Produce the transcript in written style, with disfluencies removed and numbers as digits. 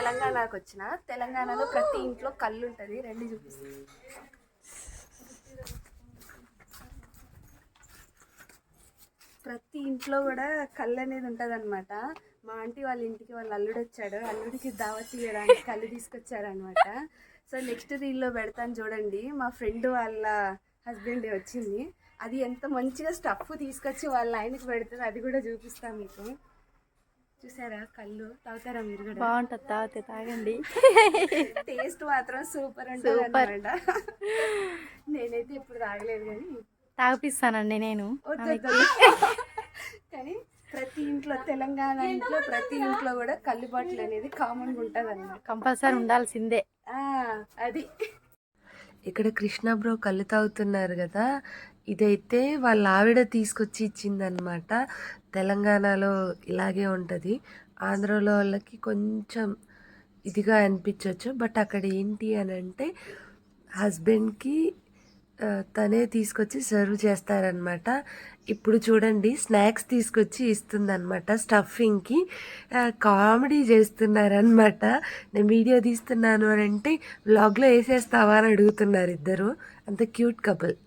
తెలంగాణకు వచ్చిన. తెలంగాణలో ప్రతి ఇంట్లో కళ్ళు ఉంటుంది. రెండు చూపిస్తాను. ప్రతి ఇంట్లో కూడా కళ్ళు అనేది ఉంటుంది అనమాట. మా ఆంటీ వాళ్ళ ఇంటికి వాళ్ళ అల్లుడు వచ్చాడు. అల్లుడికి దావత్ తీయడానికి కళ్ళు తీసుకొచ్చారనమాట. సో నెక్స్ట్ రీల్లో పెడతాను చూడండి. మా ఫ్రెండ్ వాళ్ళ హస్బెండ్ వచ్చింది. అది ఎంత మంచిగా స్టఫ్ తీసుకొచ్చి వాళ్ళ ఆయనకి పెడుతుంది, అది కూడా చూపిస్తాను మీకు. చూసారా కళ్ళు? తాగుతారా మీరు కూడా? బాగుంటుంది, తాగితే తాగండి. టేస్ట్ మాత్రం సూపర్ ఉంటుంది అనమాట. నేనైతే ఇప్పుడు తాగలేదు కానీ తాగిపిస్తానండి నేను. కానీ ప్రతి ఇంట్లో, తెలంగాణ ఇంట్లో ప్రతి ఇంట్లో కూడా కళ్ళు బాటిల్ అనేది కామన్గా ఉంటుంది అన్నమాట. కంపల్సరీ ఉండాల్సిందే. అది ఇక్కడ కృష్ణ బ్రో కళ్ళు తాగుతున్నారు కదా, ఇదైతే వాళ్ళ ఆవిడ తీసుకొచ్చి ఇచ్చిందనమాట. తెలంగాణలో ఇలాగే ఉంటుంది. ఆంధ్రలో వాళ్ళకి కొంచెం ఇదిగా అనిపించవచ్చు, బట్ అక్కడ ఏంటి అని అంటే హస్బెండ్కి తనే తీసుకొచ్చి సర్వ్ చేస్తారనమాట. ఇప్పుడు చూడండి స్నాక్స్ తీసుకొచ్చి ఇస్తుందన్నమాట స్టఫింగ్కి. కామెడీ చేస్తున్నారనమాట. నేను వీడియో తీస్తున్నాను అని అంటే వ్లాగ్లో వేసేస్తావా అని అడుగుతున్నారు ఇద్దరు. అంత క్యూట్ కపుల్.